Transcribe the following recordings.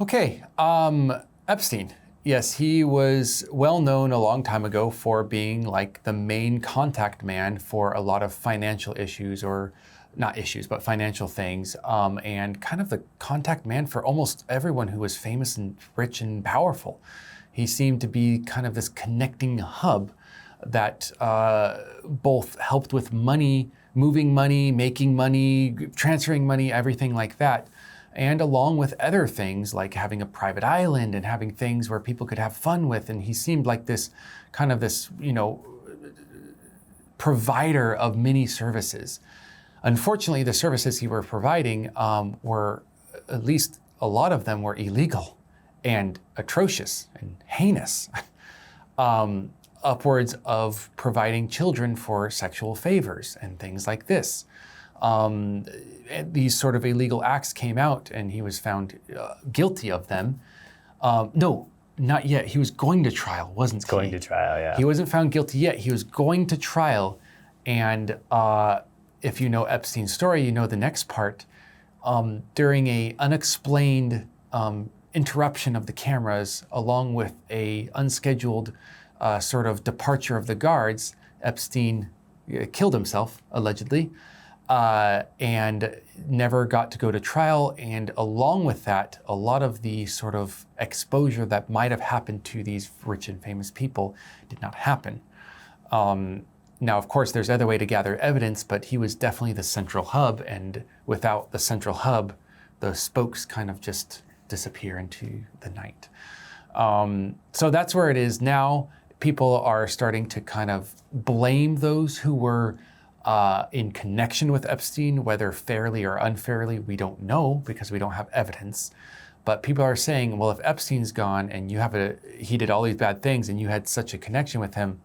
Okay, Epstein. Yes, he was well known a long time ago for being like the main contact man for a lot of financial issues, or not issues, but financial things, and kind of the contact man for almost everyone who was famous and rich and powerful. He seemed to be kind of this connecting hub that both helped with money, moving money, making money, transferring money, everything like that. And along with other things like having a private island and having things where people could have fun with. And he seemed like this kind of this, provider of many services. Unfortunately, the services he were providing were, at least a lot of them were illegal and atrocious and heinous. Upwards of providing children for sexual favors and things like this. These sort of illegal acts came out and he was found guilty of them. No, not yet. He was going to trial, wasn't he? Going to trial, yeah. He wasn't found guilty yet. He was going to trial. And if you know Epstein's story, you know the next part. During a unexplained interruption of the cameras, along with a unscheduled sort of departure of the guards, Epstein killed himself, allegedly. And never got to go to trial. And along with that, a lot of the sort of exposure that might have happened to these rich and famous people did not happen. Now, of course, there's other way to gather evidence, but he was definitely the central hub. And without the central hub, the spokes kind of just disappear into the night. So that's where it is now. People are starting to kind of blame those who were in connection with Epstein, whether fairly or unfairly, we don't know because we don't have evidence. But people are saying, well, if Epstein's gone and he did all these bad things and you had such a connection with him,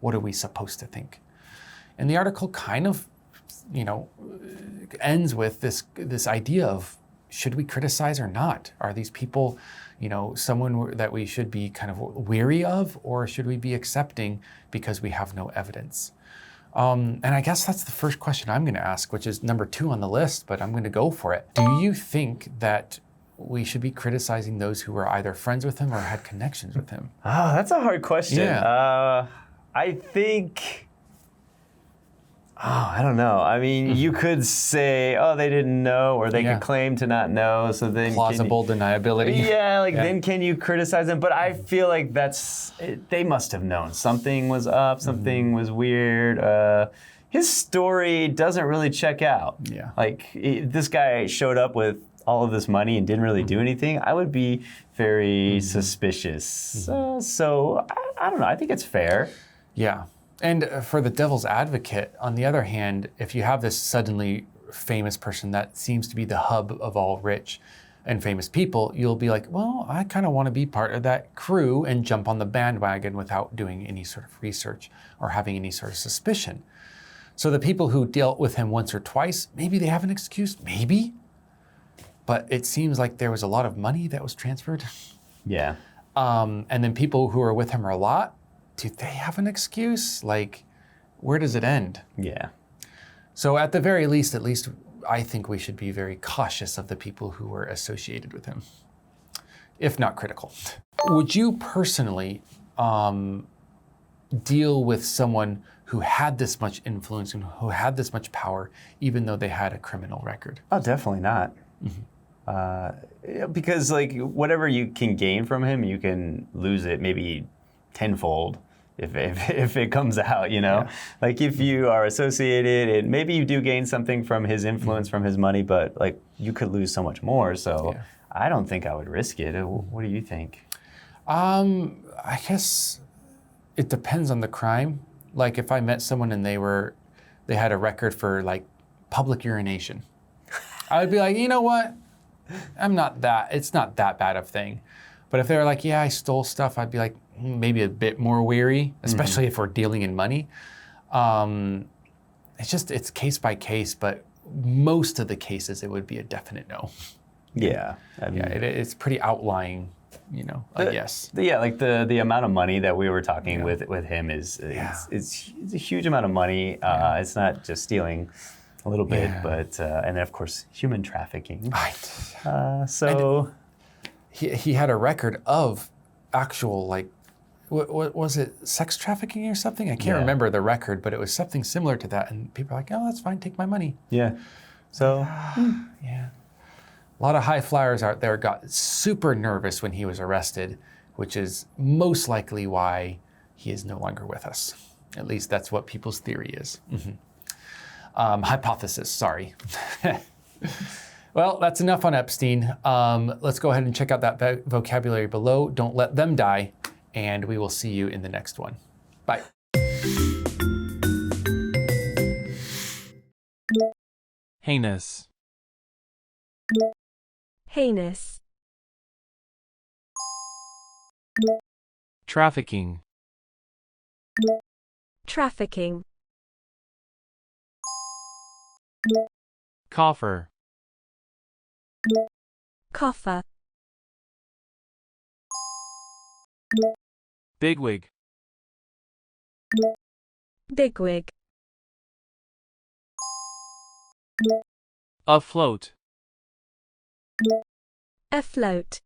what are we supposed to think? And the article kind of, ends with this idea of, should we criticize or not? Are these people, someone that we should be kind of weary of, or should we be accepting because we have no evidence? And I guess that's the first question I'm going to ask, which is number 2 on the list, but I'm going to go for it. Do you think that we should be criticizing those who were either friends with him or had connections with him? Oh, that's a hard question. Yeah. I think, I don't know. I mean, you could say, they didn't know, or they could claim to not know. So then plausible deniability. Yeah, then can you criticize them? But I feel like they must have known. Something was up, something was weird. His story doesn't really check out. Yeah. Like, this guy showed up with all of this money and didn't really do anything. I would be very suspicious. So I don't know. I think it's fair. Yeah. And for the devil's advocate, on the other hand, if you have this suddenly famous person that seems to be the hub of all rich and famous people, you'll be like, well, I kind of want to be part of that crew and jump on the bandwagon without doing any sort of research or having any sort of suspicion. So the people who dealt with him once or twice, maybe they have an excuse, maybe. But it seems like there was a lot of money that was transferred. Yeah. And then people who are with him a lot, do they have an excuse? Like, where does it end? Yeah. So at the very least, at least I think we should be very cautious of the people who were associated with him, if not critical. Would you personally deal with someone who had this much influence and who had this much power, even though they had a criminal record? Oh, definitely not. Because whatever you can gain from him, you can lose it maybe tenfold if it comes out, Yeah. Like if you are associated, and maybe you do gain something from his influence, from his money, but you could lose so much more. So I don't think I would risk it. What do you think? I guess it depends on the crime. Like if I met someone and they had a record for public urination, I would be like, you know what? It's not that bad of a thing. But if they were like, yeah, I stole stuff, I'd be like, maybe a bit more weary, especially if we're dealing in money. It's case by case, but most of the cases, it would be a definite no. Yeah. It's pretty outlying, I guess. The amount of money that we were talking with him is it's a huge amount of money. It's not just stealing a little bit, but and then of course human trafficking. Right. he had a record of actual, like, what was it, sex trafficking or something? I can't remember the record, but it was something similar to that. And people are like, oh, that's fine, take my money. Yeah. So, Yeah. A lot of high flyers out there got super nervous when he was arrested, which is most likely why he is no longer with us. At least that's what people's theory is. Hypothesis, sorry. Well, that's enough on Epstein. Let's go ahead and check out that vocabulary below. Don't let them die. And we will see you in the next one. Bye. Heinous. Heinous. Trafficking. Trafficking. Coffer. Coffer. Bigwig. Bigwig. Afloat. Afloat.